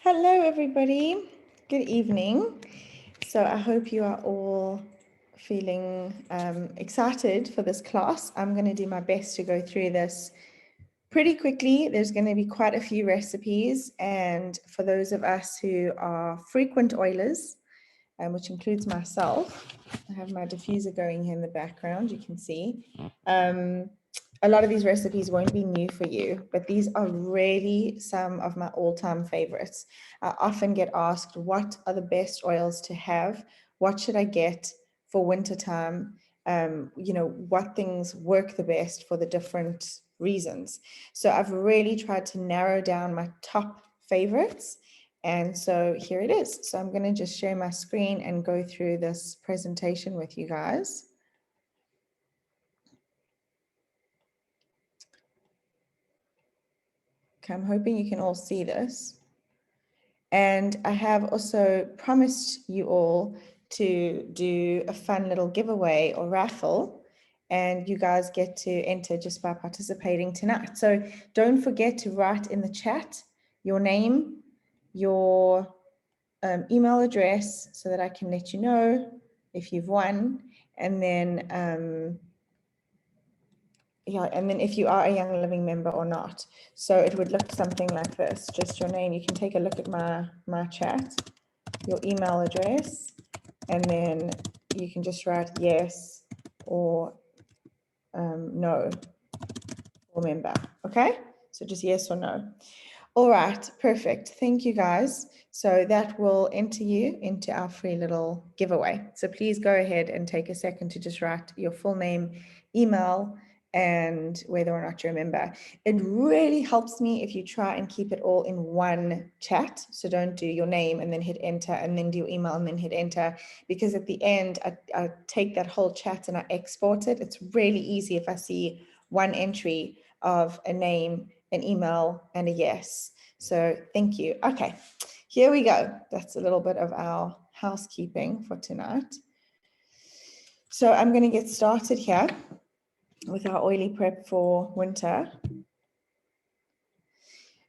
Hello, everybody. Good evening. So I hope you are all feeling excited for this class. I'm going to do my best to go through this pretty quickly. There's going to be quite a few recipes. And for those of us who are frequent oilers, which includes myself, I have my diffuser going here in the background, you can see. A lot of these recipes won't be new for you, but these are really some of my all-time favorites. I often get asked, what are the best oils to have? What should I get for wintertime? What things work the best for the different reasons. So I've really tried to narrow down my top favorites. And so here it is. So I'm going to just share my screen and go through this presentation with you guys. Okay, I'm hoping you can all see this. And I have also promised you all to do a fun little giveaway or raffle, and you guys get to enter just by participating tonight. So don't forget to write in the chat your name, your email address, so that I can let you know if you've won. And then if you are a Young Living member or not. So it would look something like this, just your name. You can take a look at my chat, your email address, and then you can just write yes or no for member, okay? So just yes or no. All right, perfect. Thank you, guys. So that will enter you into our free little giveaway. So please go ahead and take a second to just write your full name, email, and whether or not you're a member. It really helps me if you try and keep it all in one chat. So don't do your name and then hit enter and then do your email and then hit enter, because at the end, I take that whole chat and I export it. It's really easy if I see one entry of a name, an email, and a yes. So thank you. Okay, here we go. That's a little bit of our housekeeping for tonight. So I'm going to get started here with our oily prep for winter.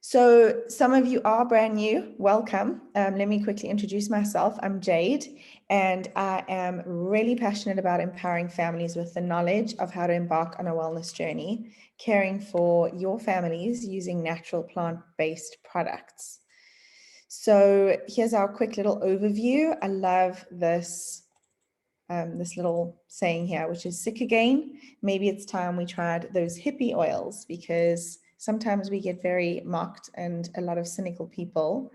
So some of you are brand new, welcome. Let me quickly introduce myself. I'm Jayde, and I am really passionate about empowering families with the knowledge of how to embark on a wellness journey, caring for your families using natural plant-based products. So here's our quick little overview. I love this little saying here, which is sick again. Maybe it's time we tried those hippie oils, because sometimes we get very mocked and a lot of cynical people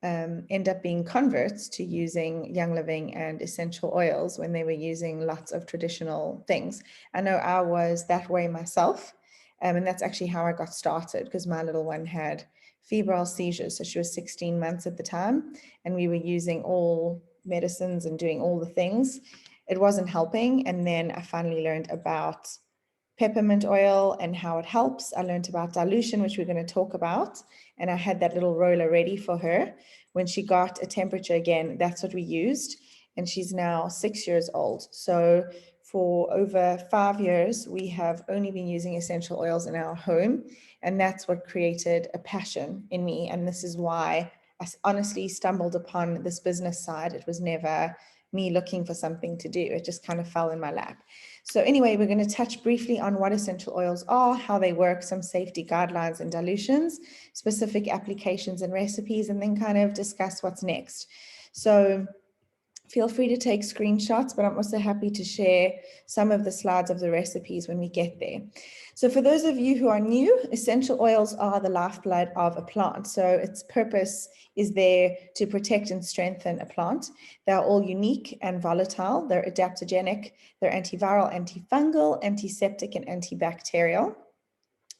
end up being converts to using Young Living and essential oils when they were using lots of traditional things. I know I was that way myself, and that's actually how I got started, because my little one had febrile seizures. So she was 16 months at the time, and we were using all medicines and doing all the things. It wasn't helping. And then I finally learned about peppermint oil and how it helps. I learned about dilution, which we're going to talk about. And I had that little roller ready for her. When she got a temperature again, that's what we used. And she's now 6 years old. So for over 5 years, we have only been using essential oils in our home. And that's what created a passion in me. And this is why I honestly stumbled upon this business side. It was never me looking for something to do. It just kind of fell in my lap. So anyway, we're going to touch briefly on what essential oils are, how they work, some safety guidelines and dilutions, specific applications and recipes, and then kind of discuss what's next. So feel free to take screenshots, but I'm also happy to share some of the slides of the recipes when we get there. So for those of you who are new, essential oils are the lifeblood of a plant. So its purpose is there to protect and strengthen a plant. They're all unique and volatile. They're adaptogenic. They're antiviral, antifungal, antiseptic, and antibacterial.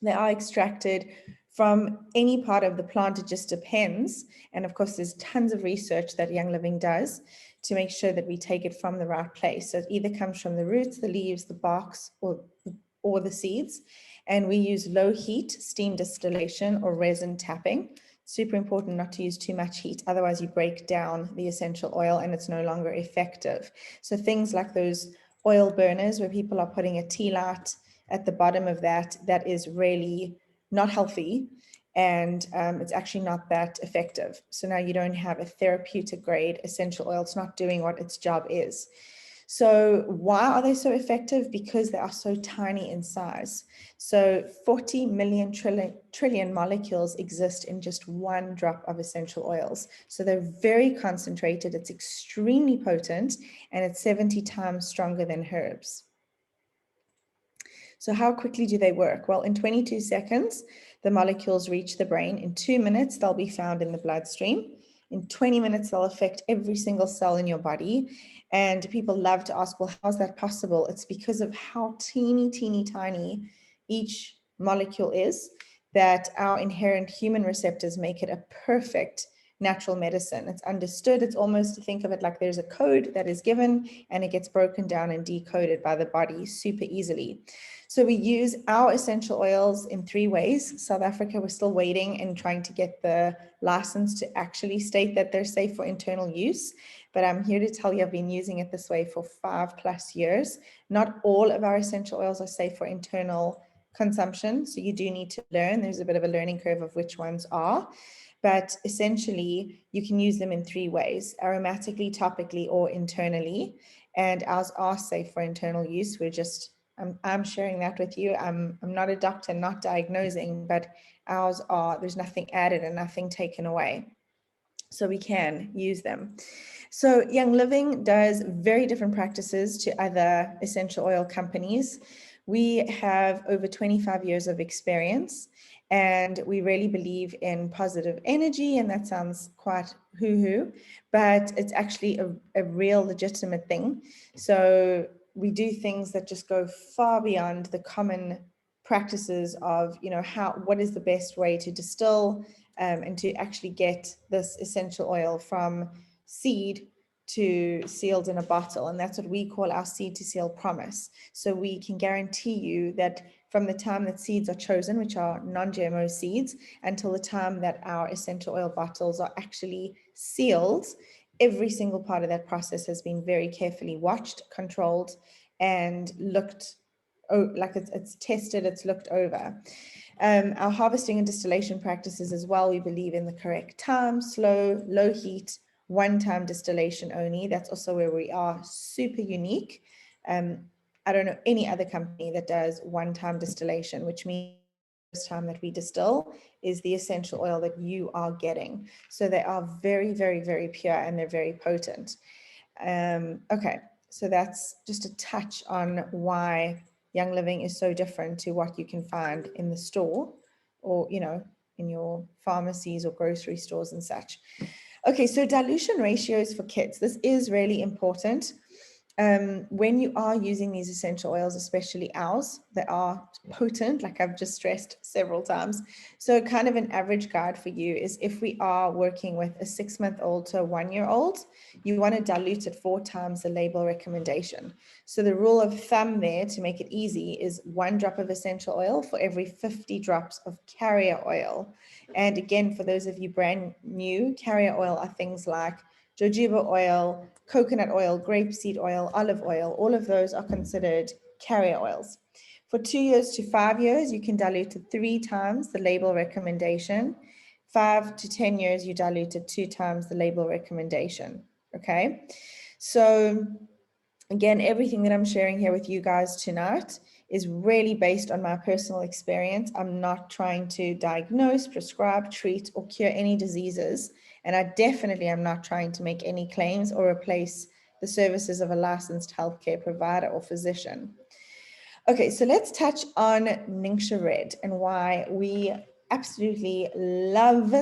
They are extracted from any part of the plant. It just depends. And of course, there's tons of research that Young Living does to make sure that we take it from the right place. So it either comes from the roots, the leaves, the barks, or the seeds. And we use low heat, steam distillation, or resin tapping. Super important not to use too much heat. Otherwise, you break down the essential oil and it's no longer effective. So things like those oil burners where people are putting a tea light at the bottom of that, that is really not healthy. and it's actually not that effective. So now you don't have a therapeutic grade essential oil. It's not doing what its job is. So why are they so effective? Because they are so tiny in size. So 40 million trillion molecules exist in just one drop of essential oils. So they're very concentrated, it's extremely potent, and it's 70 times stronger than herbs. So how quickly do they work? Well, in 22 seconds, the molecules reach the brain. In 2 minutes, they'll be found in the bloodstream. In 20 minutes, they'll affect every single cell in your body. And people love to ask, well, how is that possible? It's because of how teeny, teeny, tiny each molecule is, that our inherent human receptors make it a perfect natural medicine. It's understood. It's almost, to think of it like there's a code that is given and it gets broken down and decoded by the body super easily. So we use our essential oils in 3 ways. South Africa, we're still waiting and trying to get the license to actually state that they're safe for internal use. But I'm here to tell you I've been using it this way for 5+ years. Not all of our essential oils are safe for internal consumption. So you do need to learn. There's a bit of a learning curve of which ones are. But essentially, you can use them in 3 ways: aromatically, topically, or internally. And ours are safe for internal use. I'm sharing that with you. I'm not a doctor, not diagnosing, but ours are, there's nothing added and nothing taken away. So we can use them. So Young Living does very different practices to other essential oil companies. We have over 25 years of experience, and we really believe in positive energy, and that sounds quite hoo-hoo, but it's actually a real legitimate thing. So we do things that just go far beyond the common practices of, what is the best way to distill and to actually get this essential oil from seed to sealed in a bottle. And that's what we call our seed to seal promise. So we can guarantee you that from the time that seeds are chosen, which are non-GMO seeds, until the time that our essential oil bottles are actually sealed, every single part of that process has been very carefully watched, controlled, and looked like it's tested, it's looked over. Our harvesting and distillation practices as well, we believe in the correct time, slow, low heat, one-time distillation only. That's also where we are super unique. I don't know any other company that does one-time distillation, which means the first time that we distill is the essential oil that you are getting. So they are very, very, very pure, and they're very potent. Okay, so that's just a touch on why Young Living is so different to what you can find in the store, or in your pharmacies or grocery stores and such. Okay, so dilution ratios for kids. This is really important. When you are using these essential oils, especially ours, they are potent, like I've just stressed several times. So kind of an average guide for you is, if we are working with a 6-month-old to a 1-year-old, you want to dilute it 4 times the label recommendation. So the rule of thumb there, to make it easy, is 1 drop of essential oil for every 50 drops of carrier oil. And again, for those of you brand new, carrier oil are things like jojoba oil, coconut oil, grapeseed oil, olive oil. All of those are considered carrier oils. For 2 years to 5 years, you can dilute it 3 times the label recommendation. 5 to 10 years, you dilute it 2 times the label recommendation. Okay, so again, everything that I'm sharing here with you guys tonight is really based on my personal experience. I'm not trying to diagnose, prescribe, treat, or cure any diseases. And I definitely am not trying to make any claims or replace the services of a licensed healthcare provider or physician. Okay, so let's touch on Ningxia Red and why we absolutely love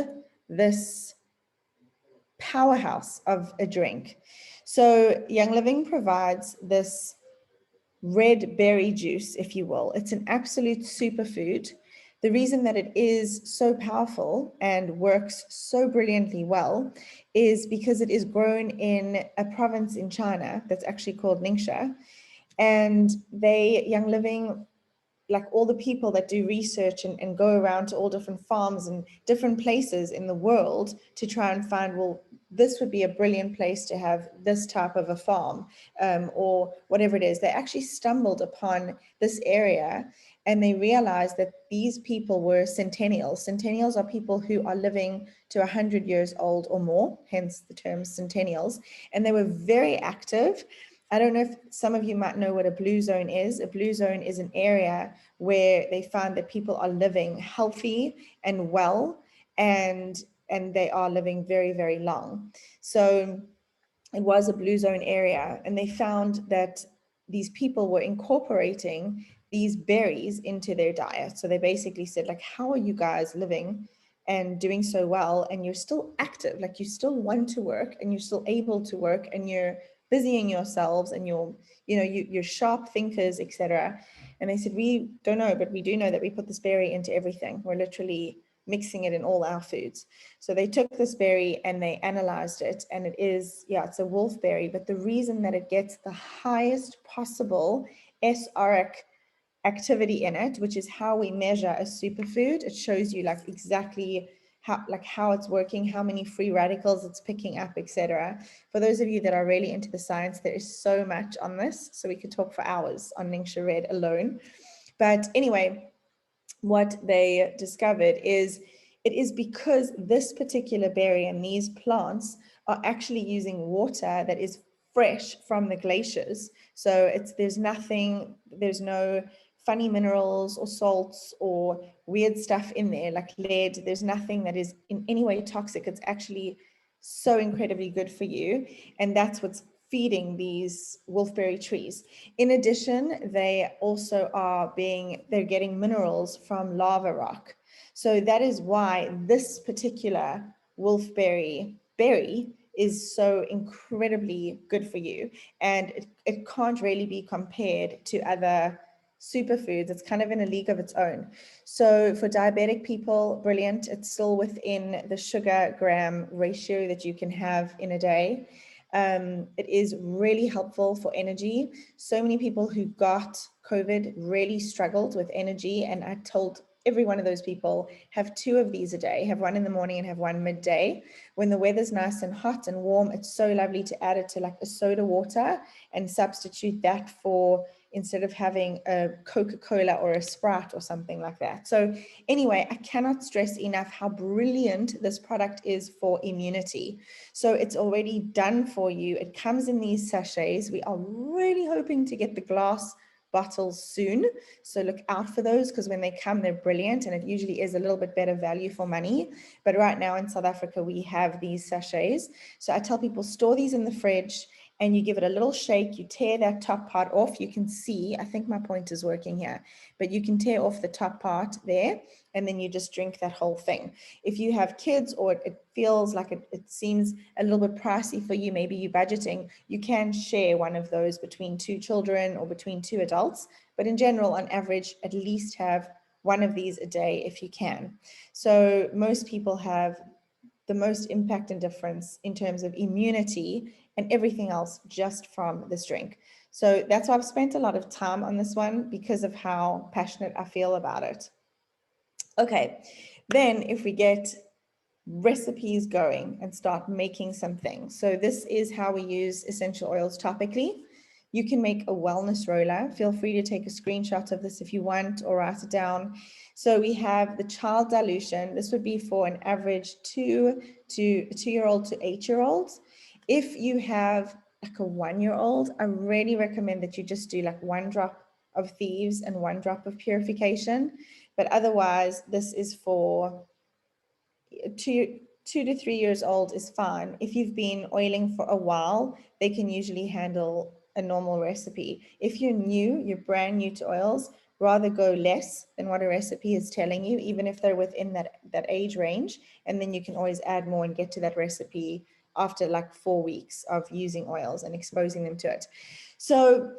this powerhouse of a drink. So Young Living provides this red berry juice, if you will. It's an absolute superfood. The reason that it is so powerful and works so brilliantly well is because it is grown in a province in China that's actually called Ningxia. And Young Living, like all the people that do research and go around to all different farms and different places in the world to try and find, well, this would be a brilliant place to have this type of a farm, or whatever it is. They actually stumbled upon this area And they realized that these people were centennials. Centennials are people who are living to 100 years old or more, hence the term centennials. And they were very active. I don't know if some of you might know what a blue zone is. A blue zone is an area where they found that people are living healthy and well, and they are living very, very long. So it was a blue zone area, and they found that these people were incorporating these berries into their diet. So they basically said, like, how are you guys living and doing so well, and you're still active, like you still want to work and you're still able to work and you're busying yourselves and you're sharp thinkers, etc. And they said, we don't know, but we do know that we put this berry into everything. We're literally mixing it in all our foods. So they took this berry and they analyzed it, and it is, yeah, it's a wolfberry, but the reason that it gets the highest possible SRC activity in it, which is how we measure a superfood, it shows you like exactly how it's working, how many free radicals it's picking up, etc. For those of you that are really into the science, there is so much on this, so we could talk for hours on Ningxia Red alone. But anyway, what they discovered is it is because this particular berry and these plants are actually using water that is fresh from the glaciers. So there's no funny minerals or salts or weird stuff in there like lead. There's nothing that is in any way toxic. It's actually so incredibly good for you. And that's what's feeding these wolfberry trees. In addition, they're getting minerals from lava rock. So that is why this particular wolfberry berry is so incredibly good for you. And it can't really be compared to other superfoods. It's kind of in a league of its own. So for diabetic people, brilliant. It's still within the sugar gram ratio that you can have in a day. It is really helpful for energy. So many people who got COVID really struggled with energy, and I told every one of those people, have 2 of these a day, have one in the morning and have one midday. When the weather's nice and hot and warm, it's so lovely to add it to like a soda water and substitute that for, instead of having a Coca-Cola or a Sprite or something like that. So anyway, I cannot stress enough how brilliant this product is for immunity. So it's already done for you. It comes in these sachets. We are really hoping to get the glass bottles soon. So look out for those, because when they come, they're brilliant, and it usually is a little bit better value for money. But right now in South Africa, we have these sachets. So I tell people, store these in the fridge and you give it a little shake. You tear that top part off. You can see, I think my point is working here, but you can tear off the top part there, and then you just drink that whole thing. If you have kids, or it feels like it seems a little bit pricey for you, maybe you're budgeting, you can share one of those between 2 children or between 2 adults. But in general, on average, at least have one of these a day if you can. So most people have the most impact and difference in terms of immunity and everything else just from this drink. So that's why I've spent a lot of time on this one, because of how passionate I feel about it. Okay, then if we get recipes going and start making some things. So this is how we use essential oils topically. You can make a wellness roller. Feel free to take a screenshot of this if you want, or write it down. So we have the child dilution. This would be for an average 2-year-old to 8-year-olds. If you have like a 1-year-old, I really recommend that you just do like 1 drop of thieves and 1 drop of purification. But otherwise, this is for 2 to 3 years old is fine. If you've been oiling for a while, they can usually handle a normal recipe. If you're brand new to oils, rather go less than what a recipe is telling you, even if they're within that age range. And then you can always add more and get to that recipe after like 4 weeks of using oils and exposing them to it. So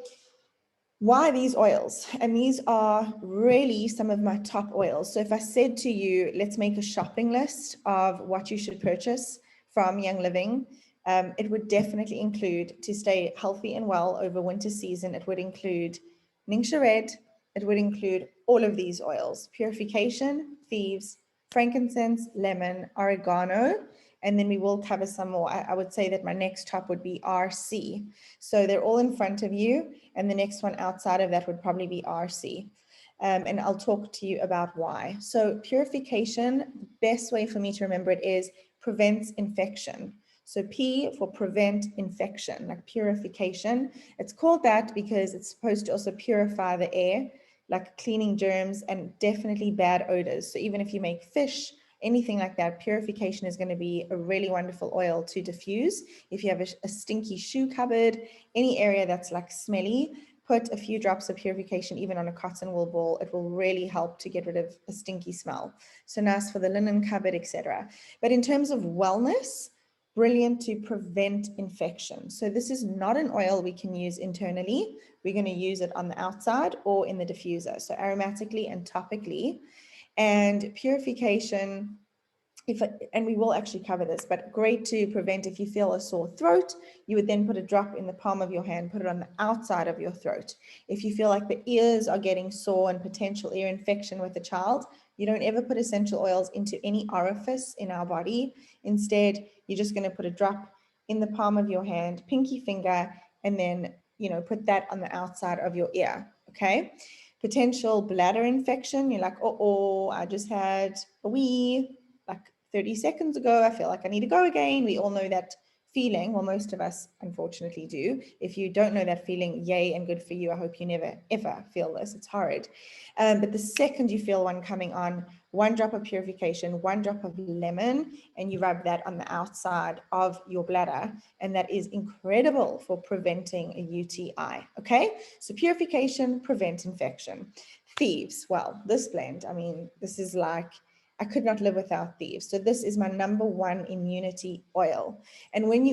why these oils? And these are really some of my top oils. So if I said to you, let's make a shopping list of what you should purchase from Young Living, it would definitely include, to stay healthy and well over winter season, it would include Ningxia Red, it would include all of these oils: purification, thieves, frankincense, lemon, oregano, and then we will cover some more. I would say that my next top would be RC. So they're all in front of you, and the next one outside of that would probably be RC. And I'll talk to you about why. So purification, the best way for me to remember it is prevents infection. So P for prevent infection, like purification. It's called that because it's supposed to also purify the air, like cleaning germs and definitely bad odors. So even if you make fish, anything like that, purification is going to be a really wonderful oil to diffuse. If you have a stinky shoe cupboard, any area that's like smelly, put a few drops of purification even on a cotton wool ball. It will really help to get rid of a stinky smell. So nice for the linen cupboard, etc. But in terms of wellness, brilliant to prevent infection. So this is not an oil we can use internally. We're going to use it on the outside or in the diffuser. So aromatically and topically. And purification, and we will actually cover this, but great to prevent if you feel a sore throat, you would then put a drop in the palm of your hand, put it on the outside of your throat. If you feel like the ears are getting sore and potential ear infection with the child, you don't ever put essential oils into any orifice in our body. Instead, you're just going to put a drop in the palm of your hand, pinky finger, and then, put that on the outside of your ear, okay? Potential bladder infection, you're like, oh, I just had a wee, like 30 seconds ago, I feel like I need to go again. We all know that feeling. Well, most of us unfortunately do. If you don't know that feeling, yay and good for you. I hope you never ever feel this. It's horrid. But the second you feel one coming on, 1 drop of purification, 1 drop of lemon, and you rub that on the outside of your bladder. And that is incredible for preventing a UTI. Okay, so purification, prevent infection. Thieves, well, this blend, I mean, this is like, I could not live without thieves. So this is my #1 immunity oil. And when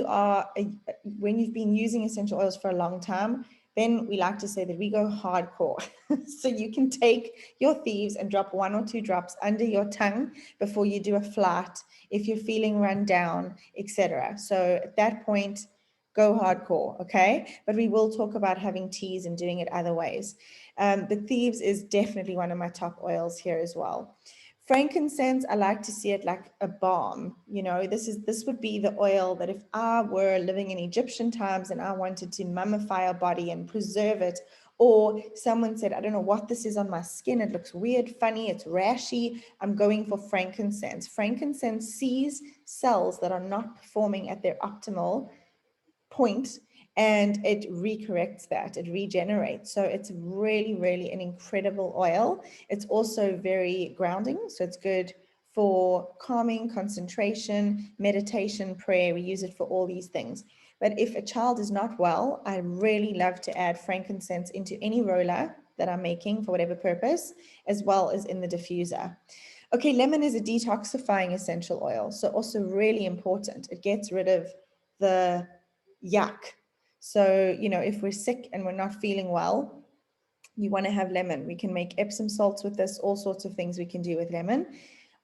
when you've been using essential oils for a long time, then we like to say that we go hardcore. So you can take your thieves and drop 1 or 2 drops under your tongue before you do a flight, if you're feeling run down, etc. So at that point, go hardcore, okay? But we will talk about having teas and doing it other ways. The thieves is definitely one of my top oils here as well. Frankincense, I like to see it like a balm. This would be the oil that if I were living in Egyptian times and I wanted to mummify a body and preserve it, or someone said, I don't know what this is on my skin, it looks weird, funny, it's rashy, I'm going for frankincense. Frankincense sees cells that are not performing at their optimal point, and it recorrects that, it regenerates. So it's really, really an incredible oil. It's also very grounding, so it's good for calming, concentration, meditation, prayer. We use it for all these things. But if a child is not well, I really love to add frankincense into any roller that I'm making for whatever purpose, as well as in the diffuser. Okay, lemon is a detoxifying essential oil, so also really important. It gets rid of the yuck. So, if we're sick and we're not feeling well, you want to have lemon. We can make Epsom salts with this, all sorts of things we can do with lemon.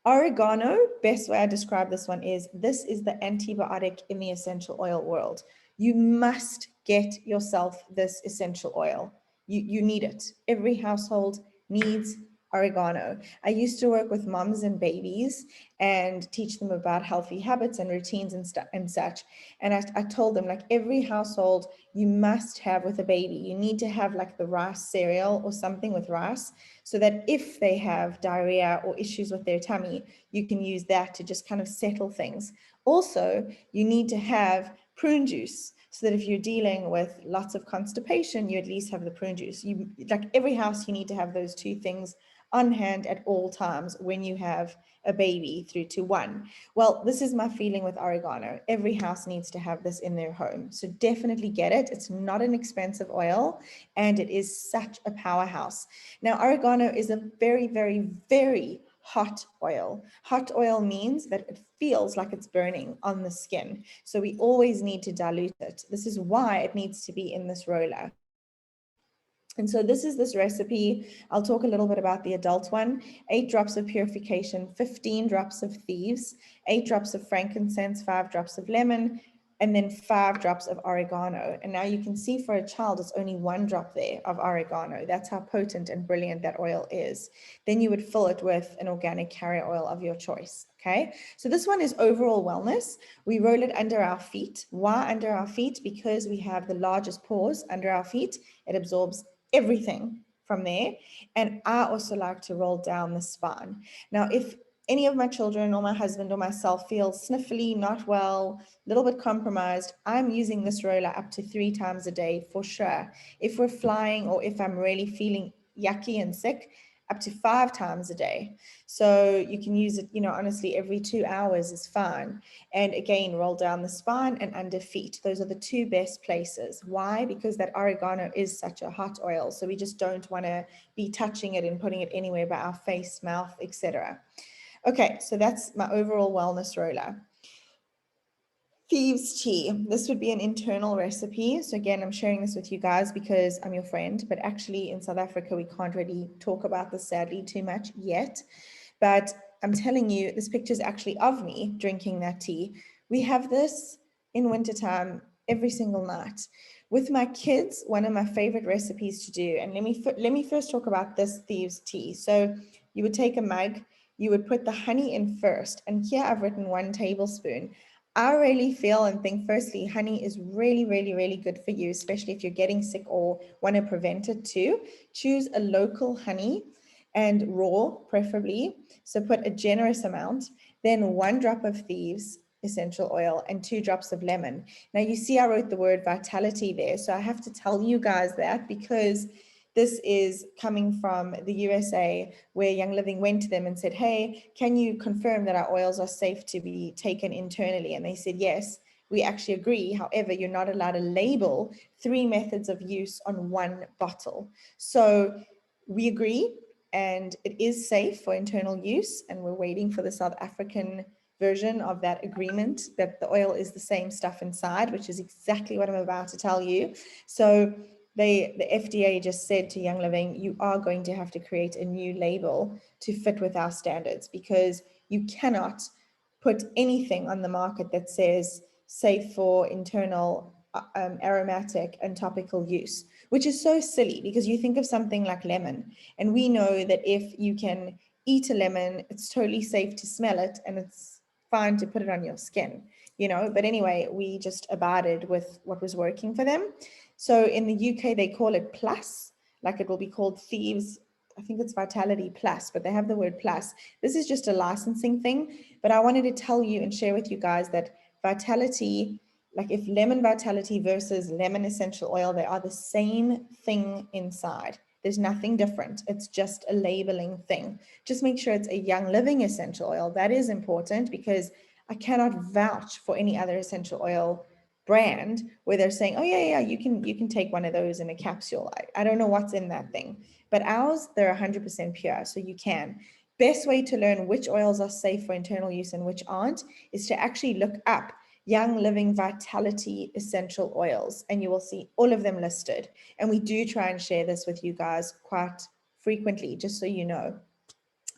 Oregano, best way I describe this one is, this is the antibiotic in the essential oil world. You must get yourself this essential oil. You need it. Every household needs oregano. I used to work with moms and babies and teach them about healthy habits and routines and such. And I told them, like, every household you must have with a baby, you need to have like the rice cereal or something with rice, so that if they have diarrhea or issues with their tummy, you can use that to just kind of settle things. Also, you need to have prune juice, so that if you're dealing with lots of constipation, you at least have the prune juice. Like every house, you need to have those 2 things on hand at all times when you have a baby through to 1. Well, this is my feeling with oregano. Every house needs to have this in their home. So definitely get it. It's not an expensive oil, and it is such a powerhouse. Now, oregano is a very, very, very hot oil. Hot oil means that it feels like it's burning on the skin. So we always need to dilute it. This is why it needs to be in this roller. And so this is this recipe. I'll talk a little bit about the adult one. 8 drops of purification, 15 drops of thieves, 8 drops of frankincense, 5 drops of lemon, and then 5 drops of oregano. And now you can see for a child, it's only 1 drop there of oregano. That's how potent and brilliant that oil is. Then you would fill it with an organic carrier oil of your choice. Okay, so this one is overall wellness. We roll it under our feet. Why under our feet? Because we have the largest pores under our feet. It absorbs everything from there. And I also like to roll down the spine. Now, if any of my children or my husband or myself feel sniffly, not well, a little bit compromised, I'm using this roller up to 3 times a day for sure. If we're flying or if I'm really feeling yucky and sick, up to 5 times a day. So you can use it, honestly, every 2 hours is fine. And again, roll down the spine and under feet. Those are the 2 best places. Why? Because that oregano is such a hot oil. So we just don't want to be touching it and putting it anywhere by our face, mouth, etc. Okay, so that's my overall wellness roller. Thieves tea. This would be an internal recipe. So again, I'm sharing this with you guys because I'm your friend, but actually in South Africa, we can't really talk about this sadly too much yet. But I'm telling you, this picture is actually of me drinking that tea. We have this in wintertime every single night. With my kids, one of my favorite recipes to do, and let me first talk about this thieves tea. So you would take a mug, you would put the honey in first, and here I've written 1 tablespoon. I really feel and think, firstly, honey is really, really, really good for you, especially if you're getting sick or want to prevent it too. Choose a local honey and raw, preferably. So put a generous amount, then 1 drop of thieves essential oil and 2 drops of lemon. Now you see I wrote the word vitality there. So I have to tell you guys that because this is coming from the USA, where Young Living went to them and said, hey, can you confirm that our oils are safe to be taken internally? And they said, yes, we actually agree. However, you're not allowed to label 3 methods of use on 1 bottle. So we agree, and it is safe for internal use. And we're waiting for the South African version of that agreement that the oil is the same stuff inside, which is exactly what I'm about to tell you. So the FDA just said to Young Living, you are going to have to create a new label to fit with our standards, because you cannot put anything on the market that says safe for internal aromatic and topical use, which is so silly because you think of something like lemon, and we know that if you can eat a lemon, it's totally safe to smell it and it's fine to put it on your skin, but anyway, we just abided with what was working for them. So in the UK, they call it plus, like it will be called Thieves. I think it's Vitality Plus, but they have the word plus. This is just a licensing thing, but I wanted to tell you and share with you guys that Vitality, like if lemon Vitality versus lemon essential oil, they are the same thing inside. There's nothing different. It's just a labeling thing. Just make sure it's a Young Living essential oil. That is important because I cannot vouch for any other essential oil brand where they're saying, oh yeah, you can take one of those in a capsule. I don't know what's in that thing, but ours, they're 100% pure, so you can. Best way to learn which oils are safe for internal use and which aren't is to actually look up Young Living Vitality essential oils, and you will see all of them listed. And we do try and share this with you guys quite frequently, just so you know.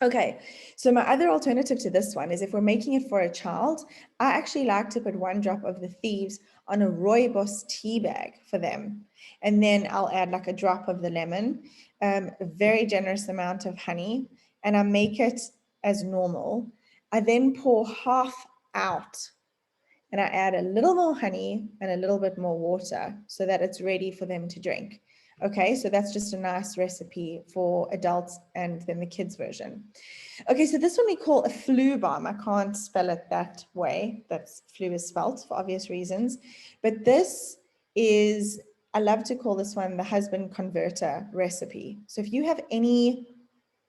Okay, so my other alternative to this one is if we're making it for a child, I actually like to put 1 drop of the Thieves on a rooibos tea bag for them. And then I'll add like a drop of the lemon, a very generous amount of honey, and I make it as normal. I then pour half out and I add a little more honey and a little bit more water so that it's ready for them to drink. Okay, so that's just a nice recipe for adults and then the kids version. Okay, so this one we call a flu bomb. I can't spell it that way. That's flu is spelt for obvious reasons. But this is, I love to call this one the husband converter recipe. So if you have any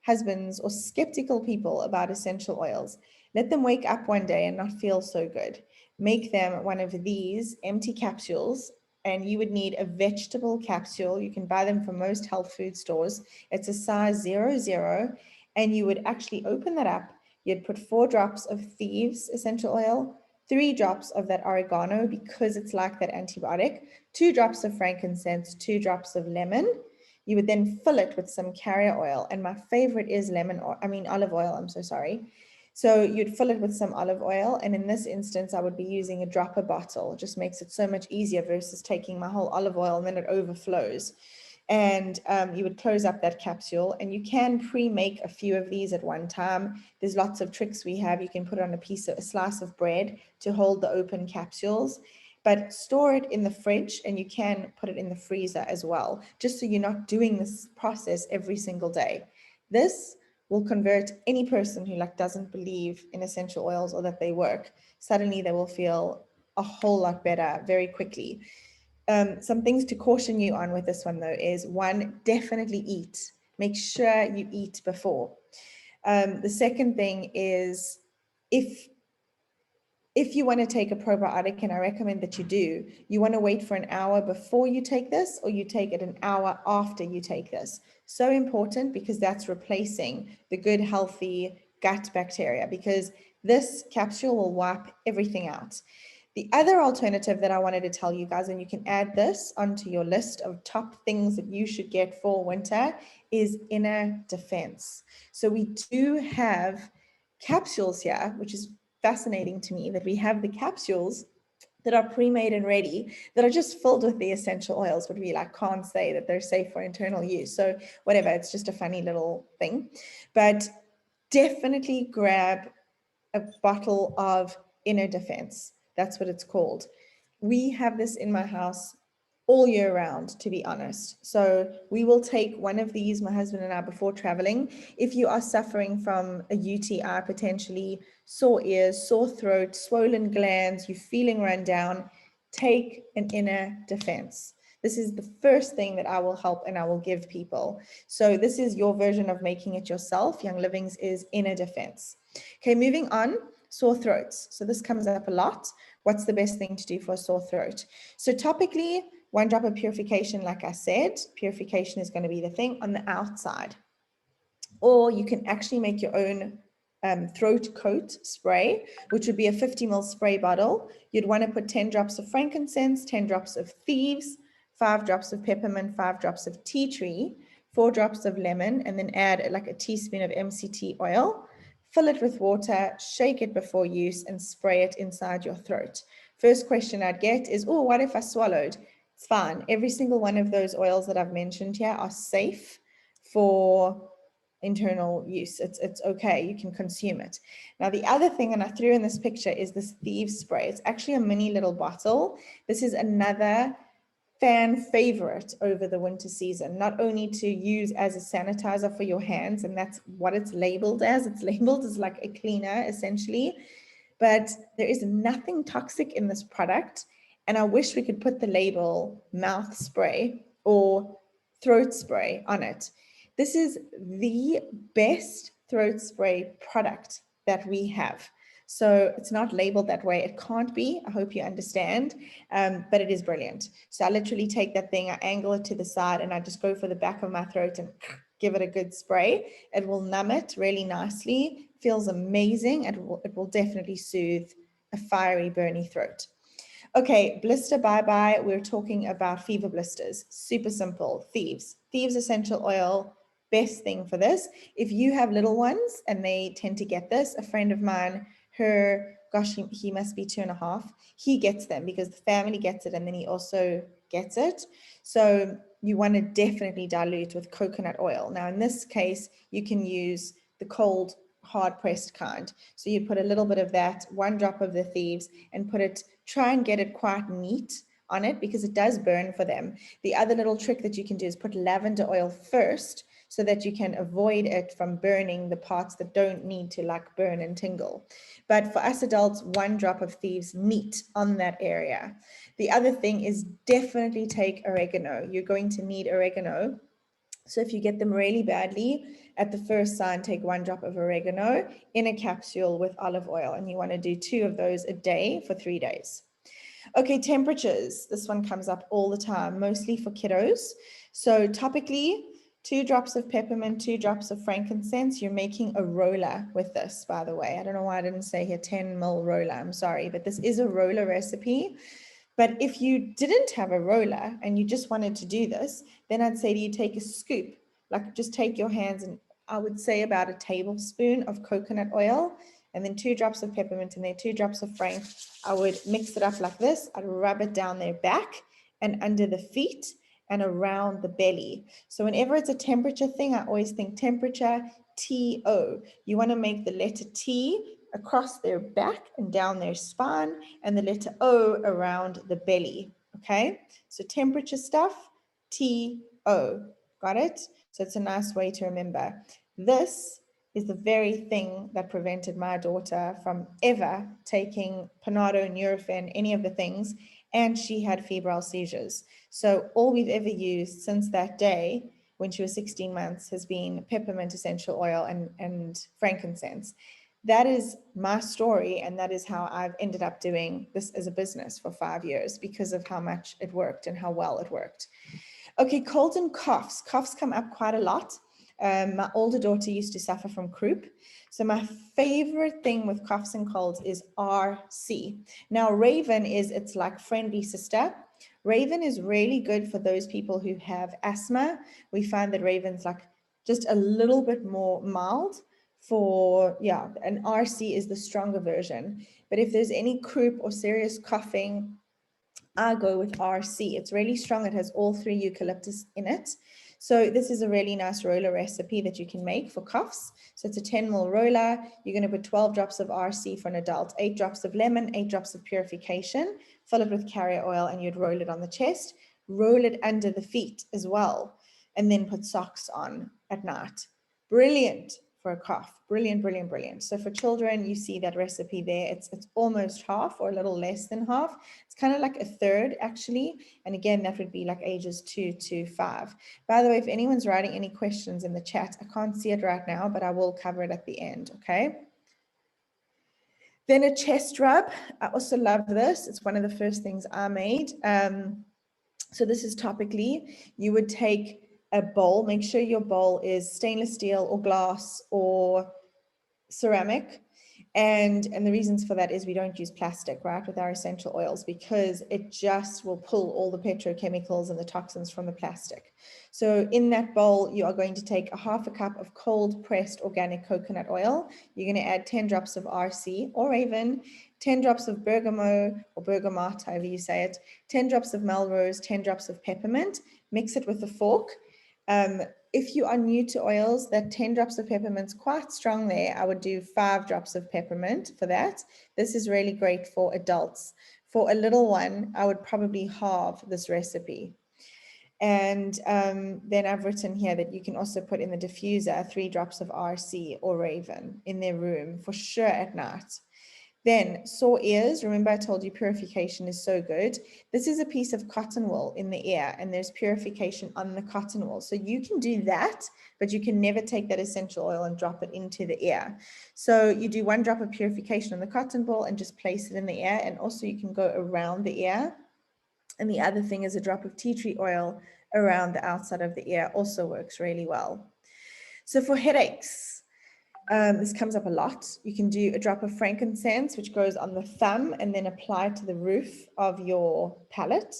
husbands or skeptical people about essential oils, let them wake up one day and not feel so good. Make them one of these empty capsules, and you would need a vegetable capsule. You can buy them from most health food stores. It's a size 00, and you would actually open that up. You'd put 4 drops of Thieves essential oil, 3 drops of that oregano because it's like that antibiotic, 2 drops of frankincense, 2 drops of lemon. You would then fill it with some carrier oil, and my favorite is olive oil, I'm so sorry. So you'd fill it with some olive oil, and in this instance, I would be using a dropper bottle. It just makes it so much easier versus taking my whole olive oil and then it overflows. And you would close up that capsule, and you can pre-make a few of these at one time. There's lots of tricks we have. You can put on a slice of bread to hold the open capsules. but store it in the fridge, and you can put it in the freezer as well, just so you're not doing this process every single day. This will convert any person who like doesn't believe in essential oils or that they work. Suddenly they will feel a whole lot better very quickly. Some things to caution you on with this one though is, one, definitely eat. Make sure you eat before. The second thing is, if you want to take a probiotic, and I recommend that you do, you want to wait for an hour before you take this, or you take it an hour after you take this. So important, because that's replacing the good, healthy gut bacteria, because this capsule will wipe everything out. The other alternative that I wanted to tell you guys, and you can add this onto your list of top things that you should get for winter, is inner defense. So we do have capsules here, which is fascinating to me, that we have the capsules that are pre-made and ready, that are just filled with the essential oils, but we like can't say that they're safe for internal use. So whatever, it's just a funny little thing. But definitely grab a bottle of inner defense. That's what it's called. We have this in my house all year round, to be honest. So we will take one of these, my husband and I, before traveling. If you are suffering from a UTI, potentially sore ears, sore throat, swollen glands, you're feeling run down, take an inner defense. This is the first thing that I will help and I will give people. So this is your version of making it yourself. Young Living's is inner defense. Okay, moving on, sore throats. So this comes up a lot. What's the best thing to do for a sore throat? So topically, 1 drop of purification, like I said, purification is going to be the thing on the outside. Or you can actually make your own throat coat spray, which would be a 50 ml spray bottle. You'd want to put 10 drops of frankincense, 10 drops of thieves, 5 drops of peppermint, 5 drops of tea tree, 4 drops of lemon, and then add like a teaspoon of MCT oil. Fill it with water, shake it before use, and spray it inside your throat. First question I'd get is, oh, what if I swallowed? It's fine. Every single one of those oils that I've mentioned here are safe for internal use. It's okay. You can consume it. Now, the other thing, and I threw in this picture, is this thieves spray. It's actually a mini little bottle. This is another fan favorite over the winter season, not only to use as a sanitizer for your hands, and that's what it's labeled as. It's labeled as like a cleaner, essentially, but there is nothing toxic in this product. And I wish we could put the label mouth spray or throat spray on it. This is the best throat spray product that we have. So it's not labeled that way. It can't be. I hope you understand, but it is brilliant. So I literally take that thing, I angle it to the side, and I just go for the back of my throat and give it a good spray. It will numb it really nicely. Feels amazing. It will definitely soothe a fiery, burny throat. Okay, blister bye-bye. We're talking about fever blisters. Super simple. Thieves. Thieves essential oil. Best thing for this. If you have little ones and they tend to get this, a friend of mine, he must be 2.5. He gets them because the family gets it and then he also gets it. So you want to definitely dilute with coconut oil. Now, in this case, you can use the cold, hard pressed kind. So you put a little bit of that, 1 drop of the thieves, and try and get it quite neat on it because it does burn for them. The other little trick that you can do is put lavender oil first so that you can avoid it from burning the parts that don't need to like burn and tingle. But for us adults, 1 drop of thieves neat on that area. The other thing is definitely take oregano. You're going to need oregano. So if you get them really badly, at the first sign, take 1 drop of oregano in a capsule with olive oil, and you want to do 2 of those a day for 3 days. Okay, temperatures. This one comes up all the time, mostly for kiddos. So topically, 2 drops of peppermint, 2 drops of frankincense. You're making a roller with this, by the way. I don't know why I didn't say here 10 ml roller. I'm sorry, but this is a roller recipe. But if you didn't have a roller and you just wanted to do this, then I'd say to you, take a scoop, like just take your hands and I would say about a tablespoon of coconut oil and then 2 drops of peppermint and then 2 drops of frank. I would mix it up like this. I'd rub it down their back and under the feet and around the belly. So whenever it's a temperature thing, I always think temperature, T-O. You want to make the letter T across their back and down their spine, and the letter O around the belly. Okay, so temperature stuff, T-O. Got it? So it's a nice way to remember. This is the very thing that prevented my daughter from ever taking Panado, Nurofen, any of the things, and she had febrile seizures. So all we've ever used since that day, when she was 16 months, has been peppermint essential oil and frankincense. That is my story, and that is how I've ended up doing this as a business for 5 years, because of how much it worked and how well it worked. Okay, colds and coughs. Coughs come up quite a lot. My older daughter used to suffer from croup. So my favorite thing with coughs and colds is RC. Now, Raven is its like friendly sister. Raven is really good for those people who have asthma. We find that Raven's like just a little bit more mild for, yeah, and RC is the stronger version. But if there's any croup or serious coughing, I go with RC. It's really strong. It has all 3 eucalyptus in it. So this is a really nice roller recipe that you can make for coughs. So it's a 10 ml roller. You're going to put 12 drops of RC for an adult, 8 drops of lemon, 8 drops of purification, fill it with carrier oil, and you'd roll it on the chest, roll it under the feet as well, and then put socks on at night. Brilliant for a cough. Brilliant, brilliant, brilliant. So for children, you see that recipe there. It's almost half, or a little less than half. It's kind of like a third actually. And again, that would be like ages 2 to 5. By the way, if anyone's writing any questions in the chat, I can't see it right now, but I will cover it at the end, okay? Then a chest rub. I also love this. It's one of the first things I made. So this is topically. You would take a bowl, make sure your bowl is stainless steel or glass or ceramic. And the reasons for that is we don't use plastic, right, with our essential oils, because it just will pull all the petrochemicals and the toxins from the plastic. So in that bowl, you are going to take a half a cup of cold pressed organic coconut oil. You're going to add 10 drops of RC or Raven, 10 drops of bergamot or bergamot, however you say it, 10 drops of Melrose, 10 drops of peppermint. Mix it with a fork. If you are new to oils, that 10 drops of peppermint's quite strong there. I would do 5 drops of peppermint for that. This is really great for adults. For a little one, I would probably halve this recipe. And then I've written here that you can also put in the diffuser 3 drops of RC or Raven in their room for sure at night. Then sore ears. Remember I told you purification is so good. This is a piece of cotton wool in the ear, and there's purification on the cotton wool. So you can do that, but you can never take that essential oil and drop it into the ear. So you do 1 drop of purification on the cotton ball and just place it in the ear. And also you can go around the ear. And the other thing is a drop of tea tree oil around the outside of the ear also works really well. So for headaches, this comes up a lot. You can do a drop of frankincense, which goes on the thumb, and then apply it to the roof of your palate.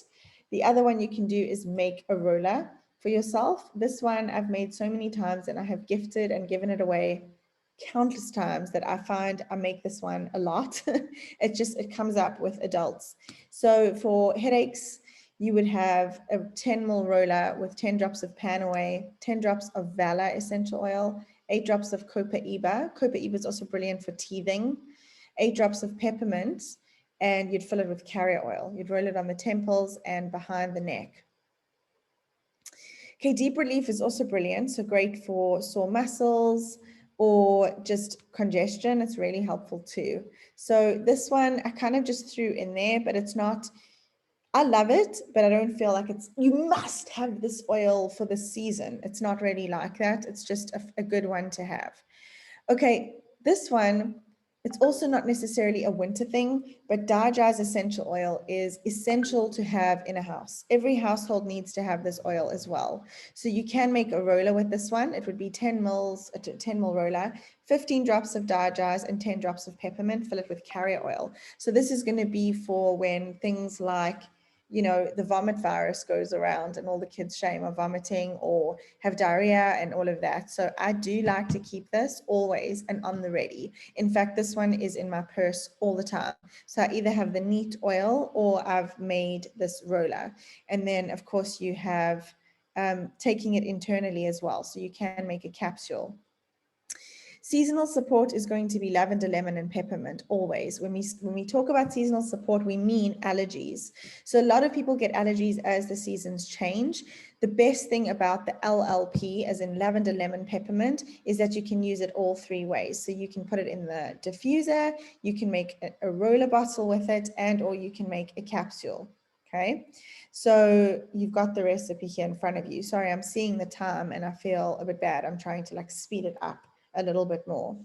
The other one you can do is make a roller for yourself. This one I've made so many times, and I have gifted and given it away countless times that I find I make this one a lot. It comes up with adults. So for headaches, you would have a 10 ml roller with 10 drops of Panaway, 10 drops of Vala essential oil, 8 drops of Copaiba. Copaiba is also brilliant for teething. 8 drops of peppermint, and you'd fill it with carrier oil. You'd roll it on the temples and behind the neck. Okay, deep relief is also brilliant. So great for sore muscles or just congestion. It's really helpful too. So this one I kind of just threw in there, but it's not, I love it, but I don't feel like it's, you must have this oil for the season. It's not really like that. It's just a good one to have. Okay, this one, it's also not necessarily a winter thing, but Daja's essential oil is essential to have in a house. Every household needs to have this oil as well. So you can make a roller with this one. It would be 10 ml roller, 15 drops of Daja's and 10 drops of peppermint, fill it with carrier oil. So this is going to be for when things like, you know, the vomit virus goes around and all the kids shame are vomiting or have diarrhea and all of that. So I do like to keep this always and on the ready. In fact, this one is in my purse all the time. So I either have the neat oil or I've made this roller. And then of course you have taking it internally as well. So you can make a capsule. Seasonal support is going to be lavender, lemon, and peppermint always. When we talk about seasonal support, we mean allergies. So a lot of people get allergies as the seasons change. The best thing about the LLP, as in lavender, lemon, peppermint, is that you can use it all three ways. So you can put it in the diffuser, you can make a roller bottle with it, and or you can make a capsule. Okay, so you've got the recipe here in front of you. Sorry, I'm seeing the time and I feel a bit bad. I'm trying to like speed it up a little bit more.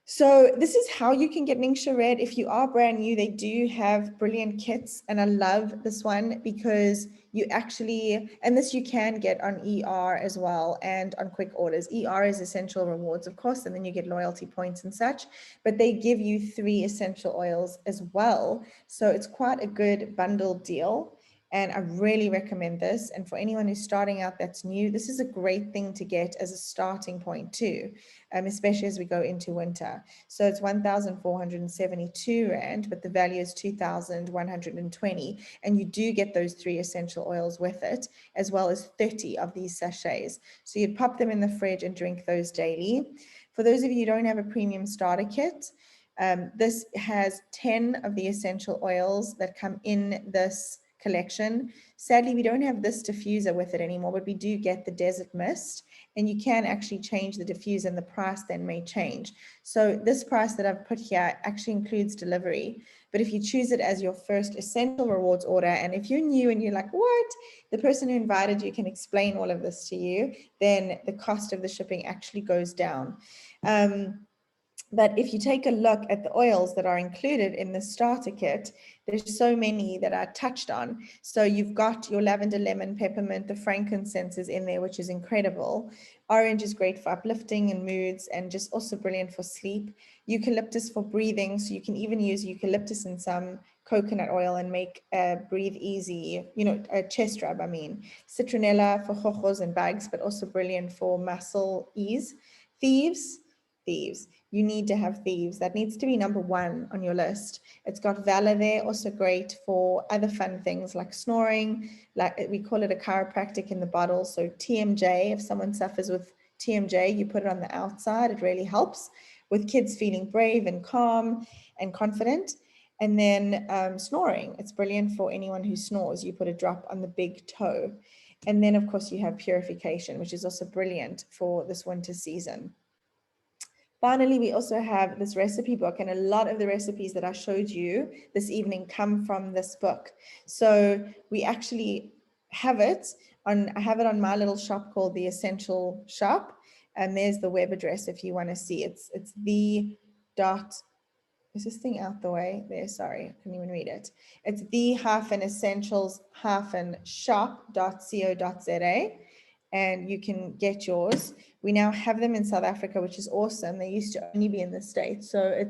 So this is how you can get Ningxia Red. If you are brand new, they do have brilliant kits. And I love this one because you actually, and this you can get on ER as well and on quick orders. ER is essential rewards, of course, and then you get loyalty points and such, but they give you 3 essential oils as well. So it's quite a good bundled deal. And I really recommend this. And for anyone who's starting out that's new, this is a great thing to get as a starting point too, especially as we go into winter. So it's 1,472 Rand, but the value is 2,120. And you do get those 3 essential oils with it, as well as 30 of these sachets. So you'd pop them in the fridge and drink those daily. For those of you who don't have a premium starter kit, this has 10 of the essential oils that come in this collection. Sadly, we don't have this diffuser with it anymore, but we do get the desert mist, and you can actually change the diffuser and the price then may change. So this price that I've put here actually includes delivery, but if you choose it as your first essential rewards order, and if you're new and you're like, what? The person who invited you can explain all of this to you, then the cost of the shipping actually goes down. But if you take a look at the oils that are included in the starter kit, there's so many that are touched on. So you've got your lavender, lemon, peppermint, the frankincense is in there, which is incredible. Orange is great for uplifting and moods and just also brilliant for sleep. Eucalyptus for breathing. So you can even use eucalyptus in some coconut oil and make a breathe easy, a chest rub, Citronella for chojos and bags, but also brilliant for muscle ease. Thieves. You need to have thieves. That needs to be number 1 on your list. It's got Valor there, also great for other fun things like snoring, like we call it a chiropractic in the bottle. So TMJ, if someone suffers with TMJ, you put it on the outside. It really helps with kids feeling brave and calm and confident. And then snoring. It's brilliant for anyone who snores. You put a drop on the big toe. And then, of course, you have purification, which is also brilliant for this winter season. Finally, we also have this recipe book, and a lot of the recipes that I showed you this evening come from this book. So we actually have it on, I have it on my little shop called The Essential Shop, and there's the web address if you want to see. It's the dot, is this thing out the way? There, sorry, I couldn't even read it. It's the-essentials-shop.co.za. And you can get yours. We now have them in South Africa, which is awesome. They used to only be in the States. So I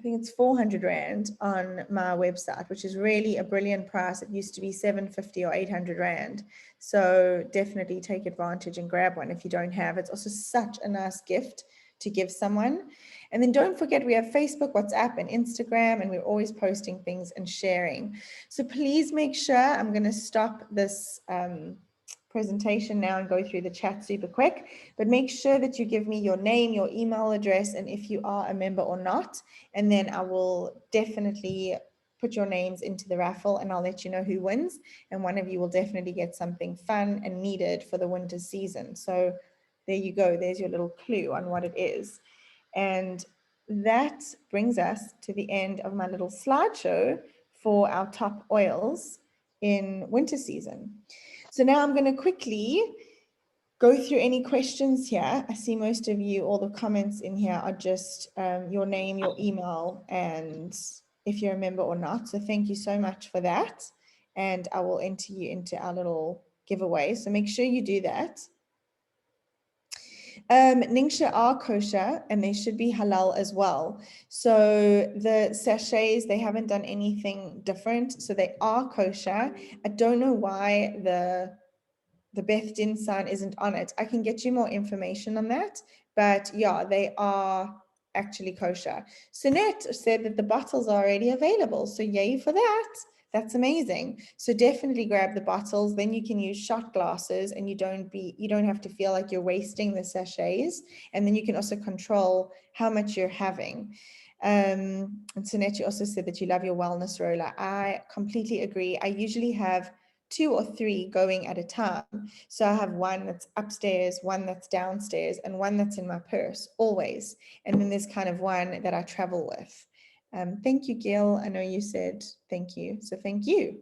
think it's 400 Rand on my website, which is really a brilliant price. It used to be 750 or 800 Rand. So definitely take advantage and grab one if you don't have. It's also such a nice gift to give someone. And then don't forget, we have Facebook, WhatsApp, and Instagram, and we're always posting things and sharing. So please make sure, I'm going to stop this presentation now and go through the chat super quick, but make sure that you give me your name, your email address, and if you are a member or not, and then I will definitely put your names into the raffle and I'll let you know who wins, and one of you will definitely get something fun and needed for the winter season. So there you go, there's your little clue on what it is. And that brings us to the end of my little slideshow for our top oils in winter season. So now I'm going to quickly go through any questions here. I see most of you, all the comments in here are just your name, your email, and if you're a member or not. So thank you so much for that. And I will enter you into our little giveaway. So make sure you do that. Ningxia are kosher and they should be halal as well. So the sachets, they haven't done anything different. So they are kosher. I don't know why the Beth Din sign isn't on it. I can get you more information on that. But yeah, they are actually kosher. Sunette said that the bottles are already available. So yay for that. That's amazing. So definitely grab the bottles. Then you can use shot glasses, and you don't have to feel like you're wasting the sachets. And then you can also control how much you're having. And Sunette, you also said that you love your wellness roller. I completely agree. I usually have 2 or 3 going at a time. So I have one that's upstairs, one that's downstairs, and one that's in my purse always. And then there's kind of one that I travel with. Thank you, Gil. I know you said thank you, so thank you.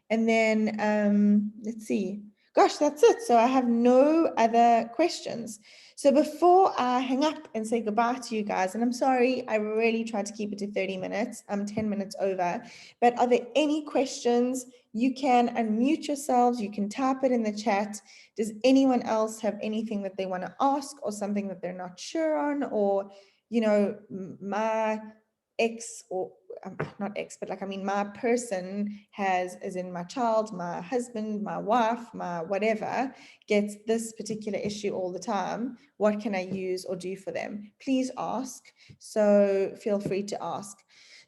And then let's see. Gosh, that's it. So I have no other questions. So before I hang up and say goodbye to you guys, and I'm sorry, I really tried to keep it to 30 minutes. I'm 10 minutes over. But are there any questions? You can unmute yourselves. You can type it in the chat. Does anyone else have anything that they want to ask, or something that they're not sure on? Or, you know, my ex, or not ex, but like, I mean, my person has, as in my child, my husband, my wife, my whatever, gets this particular issue all the time. What can I use or do for them? Please ask. So feel free to ask.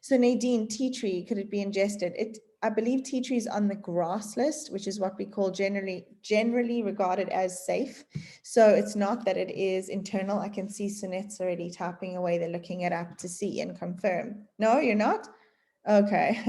So Nadine, tea tree, could it be ingested? I believe tea tree is on the GRAS list, which is what we call generally regarded as safe. So it's not that it is internal. I can see Sunette's already typing away. They're looking it up to see and confirm. No, you're not? Okay.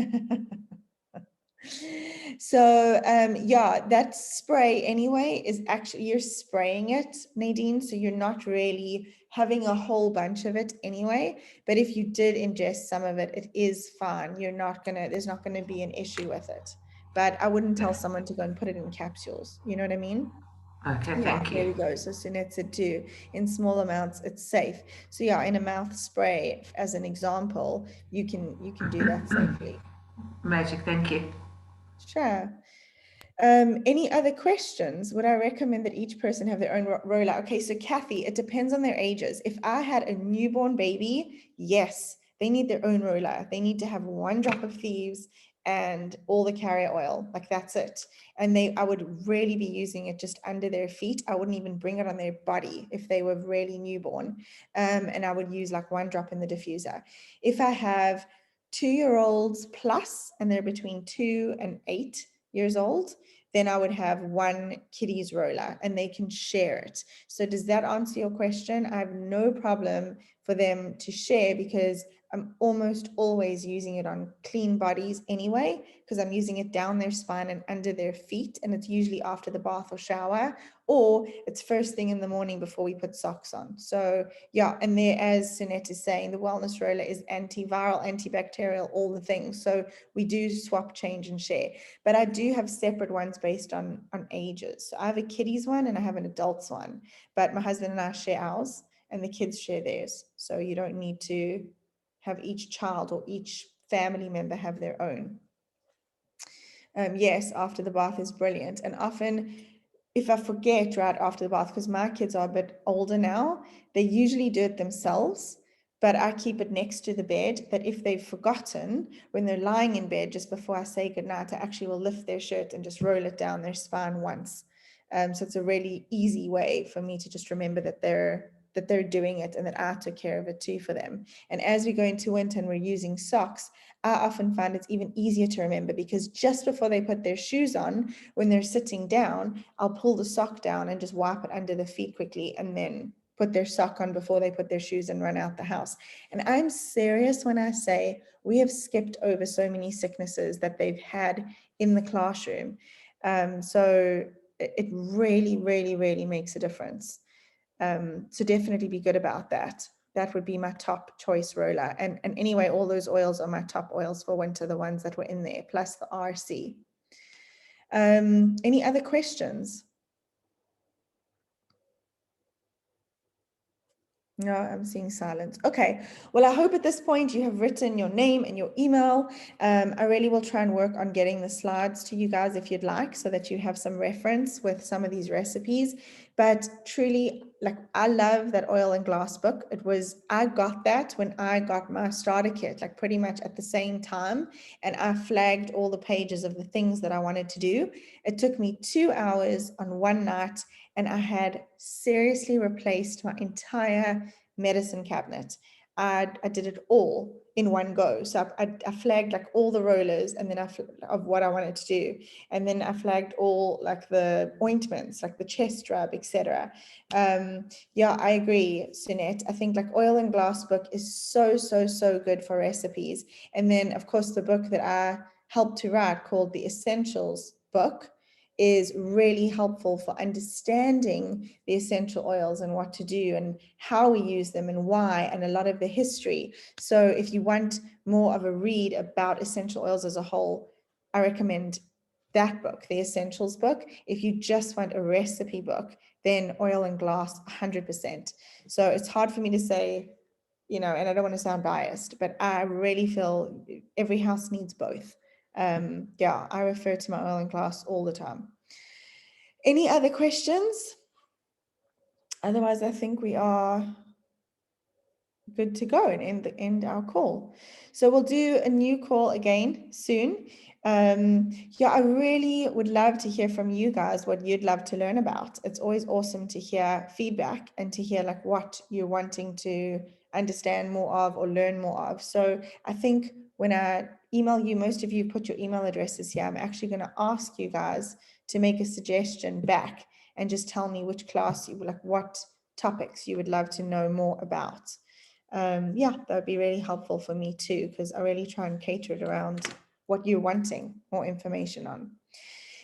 So yeah, that spray anyway is actually, you're spraying it, Nadine, so you're not really having a whole bunch of it anyway. But if you did ingest some of it, it is fine. There's not gonna be an issue with it. But I wouldn't tell someone to go and put it in capsules. You know what I mean? Okay, Yeah, thank there you. we go. So Sunette said too, in small amounts, it's safe. So yeah, in a mouth spray, as an example, you can do that safely. Magic, thank you. Sure. Any other questions? Would I recommend that each person have their own rollout? Okay, so Kathy, it depends on their ages. If I had a newborn baby, yes, they need their own roller. They need to have 1 drop of thieves and all the carrier oil. Like, that's it. And I would really be using it just under their feet. I wouldn't even bring it on their body if they were really newborn. And I would use like 1 drop in the diffuser. If I have 2-year-olds plus, and they're between 2 and 8 years old, then I would have one kiddies roller and they can share it. So does that answer your question? I have no problem for them to share, because I'm almost always using it on clean bodies anyway, because I'm using it down their spine and under their feet. And it's usually after the bath or shower, or it's first thing in the morning before we put socks on. So yeah, and there, as Sunette is saying, the wellness roller is antiviral, antibacterial, all the things. So we do swap, change, and share. But I do have separate ones based on ages. So I have a kiddies one and I have an adults one, but my husband and I share ours and the kids share theirs. So you don't need to have each child or each family member have their own. Yes, after the bath is brilliant. And often, if I forget right after the bath, because my kids are a bit older now, they usually do it themselves. But I keep it next to the bed, that if they've forgotten, when they're lying in bed, just before I say goodnight, I actually will lift their shirt and just roll it down their spine once. So it's a really easy way for me to just remember that they're doing it, and that I took care of it too for them. And as we go into winter and we're using socks, I often find it's even easier to remember, because just before they put their shoes on, when they're sitting down, I'll pull the sock down and just wipe it under the feet quickly, and then put their sock on before they put their shoes and run out the house. And I'm serious when I say we have skipped over so many sicknesses that they've had in the classroom. So it really, really, really makes a difference. So definitely be good about that. That would be my top choice roller. And anyway, all those oils are my top oils for winter, the ones that were in there, plus the RC. Any other questions? No, I'm seeing silence. Okay. Well, I hope at this point you have written your name and your email. I really will try and work on getting the slides to you guys if you'd like, so that you have some reference with some of these recipes. But truly, like, I love that oil and glass book. I got that when I got my starter kit, like pretty much at the same time. And I flagged all the pages of the things that I wanted to do. It took me 2 hours on one night, and I had seriously replaced my entire medicine cabinet. I did it all in one go. So I flagged like all the rollers, and then of what I wanted to do, and then I flagged all like the ointments, like the chest rub, etc. Yeah, I agree, Sunette. I think like Oil and Glass book is so good for recipes. And then of course the book that I helped to write, called the Essentials book, is really helpful for understanding the essential oils and what to do and how we use them and why, and a lot of the history. So if you want more of a read about essential oils as a whole, I recommend that book, the Essentials book. If you just want a recipe book, then Oil and Glass, 100%. So it's hard for me to say, and I don't want to sound biased, but I really feel every house needs both. Yeah, I refer to my Oil and Glass all the time. Any other questions? Otherwise, I think we are good to go and end our call. So we'll do a new call again soon. Yeah, I really would love to hear from you guys what you'd love to learn about. It's always awesome to hear feedback and to hear like what you're wanting to understand more of or learn more of. So I think when I email you, most of you put your email addresses here. I'm actually going to ask you guys to make a suggestion back and just tell me which class you like, what topics you would love to know more about. Yeah, that would be really helpful for me too, because I really try and cater it around what you're wanting more information on.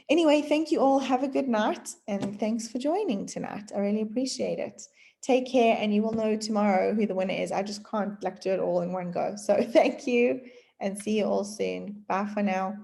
Anyway, thank you all. Have a good night, and thanks for joining tonight. I really appreciate it. Take care, and you will know tomorrow who the winner is. I just can't like do it all in one go. So thank you, and see you all soon. Bye for now.